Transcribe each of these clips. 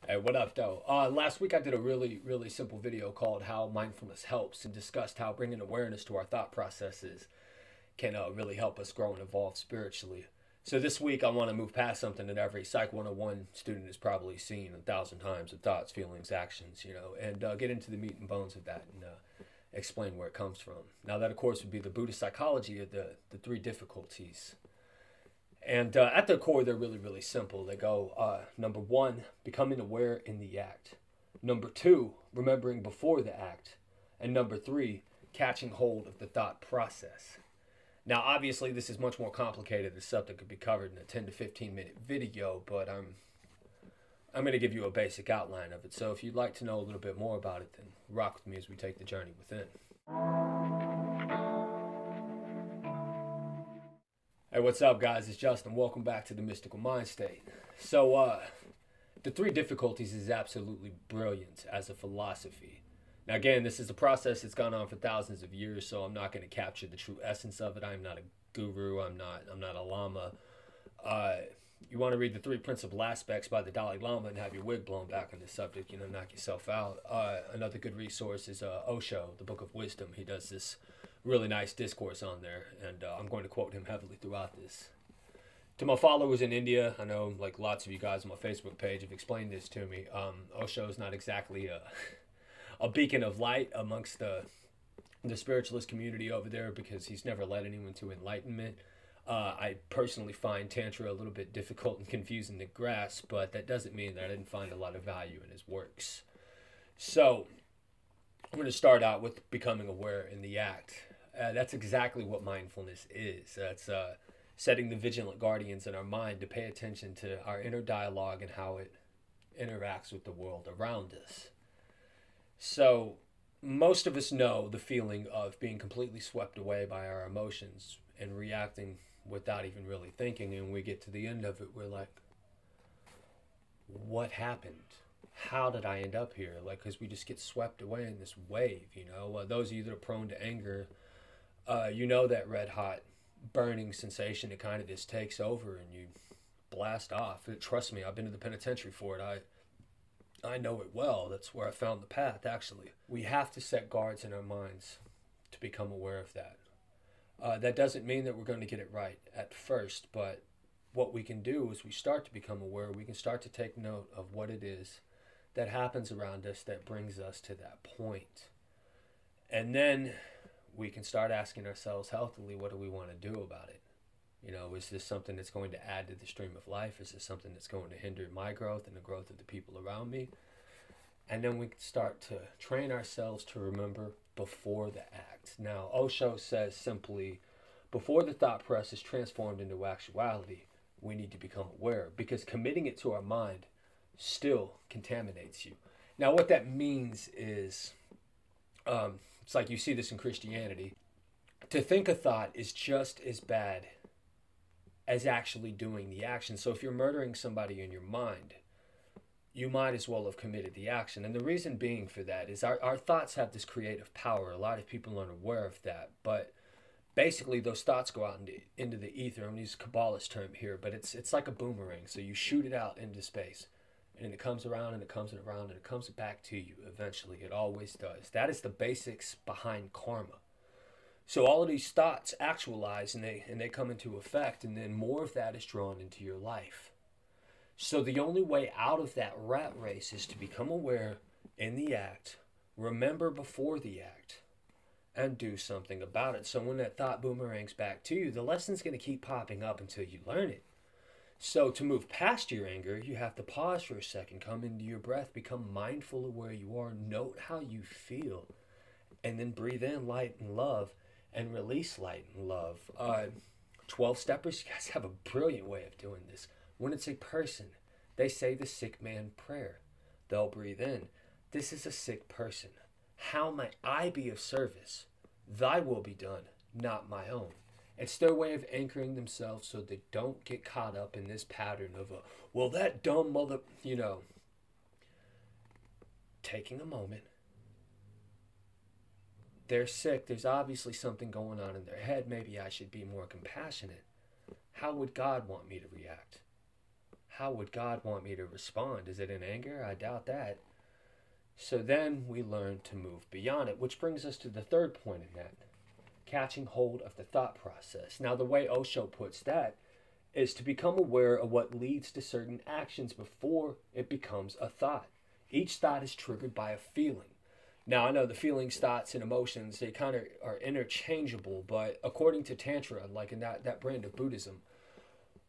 Hey, what up, though? Last week I did a really simple video called How Mindfulness Helps and discussed how bringing awareness to our thought processes can really help us grow and evolve spiritually. So this week I want to move past something that every Psych 101 student has probably seen 1,000 times of thoughts, feelings, actions, and get into the meat and bones of that and explain where it comes from. Now, that, of course, would be the Buddhist psychology of the three difficulties. And at their core, they're really simple. They go, number one, becoming aware in the act. Number two, remembering before the act. And number three, catching hold of the thought process. Now, obviously, this is much more complicated. This subject could be covered in a 10 to 15-minute video, but I'm going to give you a basic outline of it. So if you'd like to know a little bit more about it, then rock with me as we take the journey within. Hey, what's up, guys? It's Justin. Welcome back to the Mystical Mind State. So, the three difficulties is absolutely brilliant as a philosophy. Now, again, this is a process that's gone on for thousands of years, so I'm not going to capture the true essence of it. I'm not a guru. I'm not a lama. You want to read the three principal aspects by the Dalai Lama and have your wig blown back on this subject, knock yourself out. Another good resource is Osho, the Book of Wisdom. He does this really nice discourse on there, and I'm going to quote him heavily throughout this. To my followers in India, I know like lots of you guys on my Facebook page have explained this to me. Osho is not exactly a beacon of light amongst the spiritualist community over there because he's never led anyone to enlightenment. I personally find Tantra a little bit difficult and confusing to grasp, but that doesn't mean that I didn't find a lot of value in his works. So I'm going to start out with becoming aware in the act. That's exactly what mindfulness is. That's setting the vigilant guardians in our mind to pay attention to our inner dialogue and how it interacts with the world around us. So most of us know the feeling of being completely swept away by our emotions and reacting without even really thinking. And we get to the end of it, we're like, what happened? How did I end up here? Like, because we just get swept away in this wave, Those of you that are prone to anger, that red hot burning sensation that kind of just takes over and you blast off. Trust me, I've been to the penitentiary for it. I know it well. That's where I found the path, actually. We have to set guards in our minds to become aware of that. That doesn't mean that we're going to get it right at first, but what we can do is we start to become aware. We can start to take note of what it is that happens around us that brings us to that point. And then we can start asking ourselves healthily, what do we want to do about it? Is this something that's going to add to the stream of life? Is this something that's going to hinder my growth and the growth of the people around me? And then we can start to train ourselves to remember before the act. Now, Osho says simply, before the thought process is transformed into actuality, we need to become aware because committing it to our mind still contaminates you. Now, what that means is, it's like you see this in Christianity. To think a thought is just as bad as actually doing the action. So if you're murdering somebody in your mind, you might as well have committed the action. And the reason being for that is our thoughts have this creative power. A lot of people aren't aware of that. But basically, those thoughts go out into the ether. I'm going to use a Kabbalist term here, but it's like a boomerang. So you shoot it out into space. And it comes around and it comes around and it comes back to you eventually. It always does. That is the basics behind karma. So all of these thoughts actualize and they come into effect, and then more of that is drawn into your life. So the only way out of that rat race is to become aware in the act, remember before the act, and do something about it. So when that thought boomerangs back to you, the lesson's going to keep popping up until you learn it. So to move past your anger, you have to pause for a second, come into your breath, become mindful of where you are, note how you feel, and then breathe in light and love and release light and love. 12-steppers, you guys have a brilliant way of doing this. When it's a person, they say the sick man prayer. They'll breathe in. This is a sick person. How might I be of service? Thy will be done, not my own. It's their way of anchoring themselves so they don't get caught up in this pattern of, well, that dumb mother, taking a moment. They're sick. There's obviously something going on in their head. Maybe I should be more compassionate. How would God want me to react? how would God want me to respond? Is it in anger? I doubt that. So then we learn to move beyond it, which brings us to the third point in that, catching hold of the thought process. Now, the way Osho puts that is to become aware of what leads to certain actions before it becomes a thought. Each thought is triggered by a feeling. Now, I know the feelings, thoughts, and emotions, they kind of are interchangeable, but according to Tantra, like in that brand of Buddhism,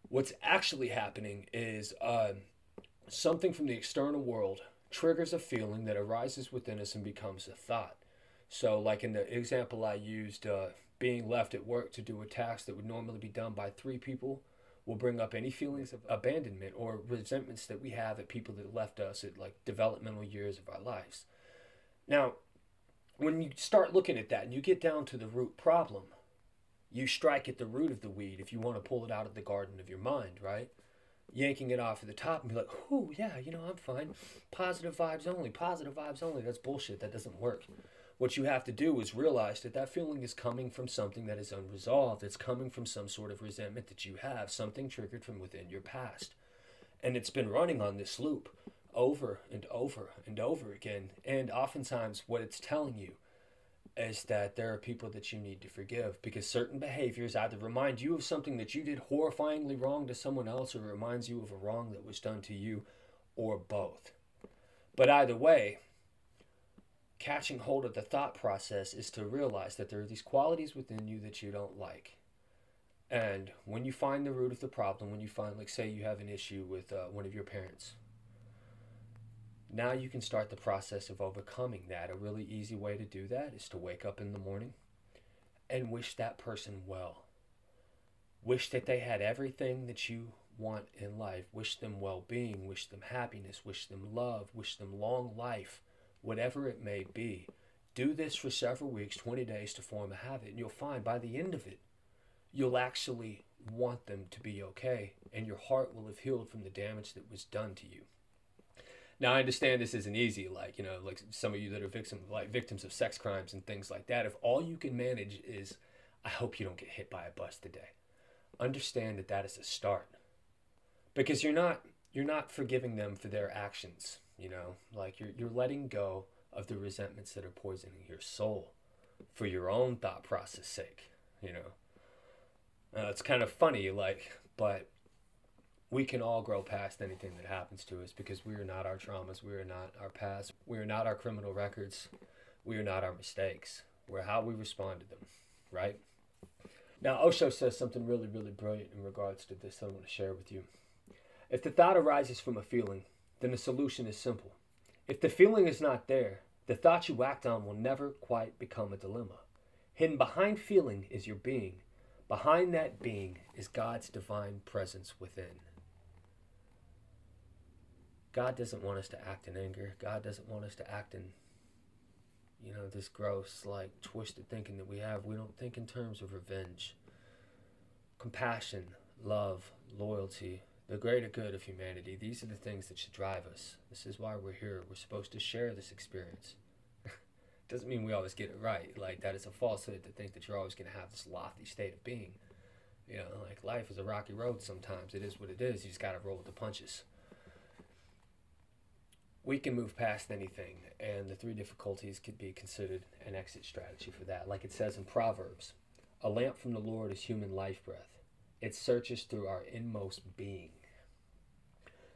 what's actually happening is something from the external world triggers a feeling that arises within us and becomes a thought. So, like in the example I used, being left at work to do a task that would normally be done by 3 people will bring up any feelings of abandonment or resentments that we have at people that left us at like developmental years of our lives. Now, when you start looking at that and you get down to the root problem, you strike at the root of the weed if you want to pull it out of the garden of your mind, right? Yanking it off of the top and be like, oh, yeah, I'm fine. Positive vibes only, positive vibes only. That's bullshit. That doesn't work. What you have to do is realize that that feeling is coming from something that is unresolved. It's coming from some sort of resentment that you have, something triggered from within your past. And it's been running on this loop over and over and over again. And oftentimes what it's telling you is that there are people that you need to forgive because certain behaviors either remind you of something that you did horrifyingly wrong to someone else or reminds you of a wrong that was done to you, or both. But either way, catching hold of the thought process is to realize that there are these qualities within you that you don't like. And when you find the root of the problem, when you find, like, say you have an issue with one of your parents, now you can start the process of overcoming that. A really easy way to do that is to wake up in the morning and wish that person well. Wish that they had everything that you want in life. Wish them well-being, wish them happiness, wish them love, wish them long life, whatever it may be. Do this for several weeks, 20 days to form a habit, and you'll find by the end of it, you'll actually want them to be okay, and your heart will have healed from the damage that was done to you. Now, I understand this isn't easy, like some of you that are victims of sex crimes and things like that. If all you can manage is, I hope you don't get hit by a bus today, understand that that is a start. Because you're not forgiving them for their actions, like you're letting go of the resentments that are poisoning your soul for your own thought process sake, It's kind of funny, but we can all grow past anything that happens to us because we are not our traumas, we are not our past, we are not our criminal records, we are not our mistakes. We're how we respond to them, right? Now, Osho says something really, really brilliant in regards to this I want to share with you. If the thought arises from a feeling, then the solution is simple. If the feeling is not there, the thought you act on will never quite become a dilemma. Hidden behind feeling is your being. Behind that being is God's divine presence within. God doesn't want us to act in anger. God doesn't want us to act in, this gross, twisted thinking that we have. We don't think in terms of revenge, compassion, love, loyalty, the greater good of humanity. These are the things that should drive us. This is why we're here. We're supposed to share this experience. Doesn't mean we always get it right. That is a falsehood to think that you're always going to have this lofty state of being. Life is a rocky road sometimes. It is what it is. You just got to roll with the punches. We can move past anything, and the 3 difficulties could be considered an exit strategy for that. Like it says in Proverbs, a lamp from the Lord is human life breath. It searches through our inmost being.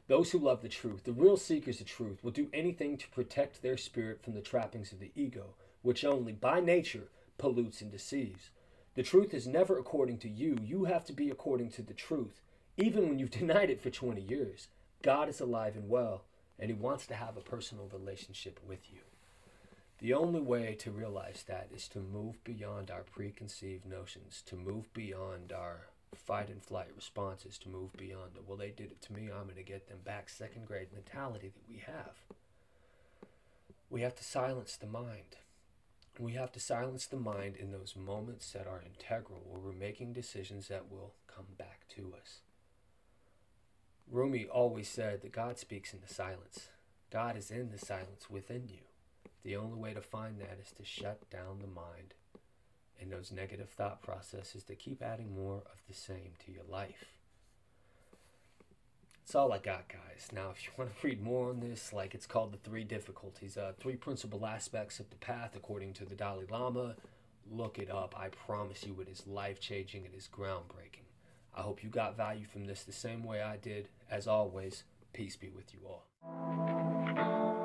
Those who love the truth, the real seekers of truth, will do anything to protect their spirit from the trappings of the ego, which only by nature pollutes and deceives. The truth is never according to you. You have to be according to the truth, even when you've denied it for 20 years. God is alive and well, and he wants to have a personal relationship with you. The only way to realize that is to move beyond our preconceived notions, to move beyond our fight and flight responses, to move beyond the, well, they did it to me, I'm going to get them back, second grade mentality that we have. We have to silence the mind. We have to silence the mind in those moments that are integral, where we're making decisions that will come back to us. Rumi always said that God speaks in the silence. God is in the silence within you. The only way to find that is to shut down the mind and those negative thought processes that keep adding more of the same to your life. That's all I got, guys. Now, if you want to read more on this, like, it's called The Three Difficulties, three principal aspects of the path according to the Dalai Lama. Look it up. I promise you it is life-changing. It is groundbreaking. I hope you got value from this the same way I did. As always, peace be with you all.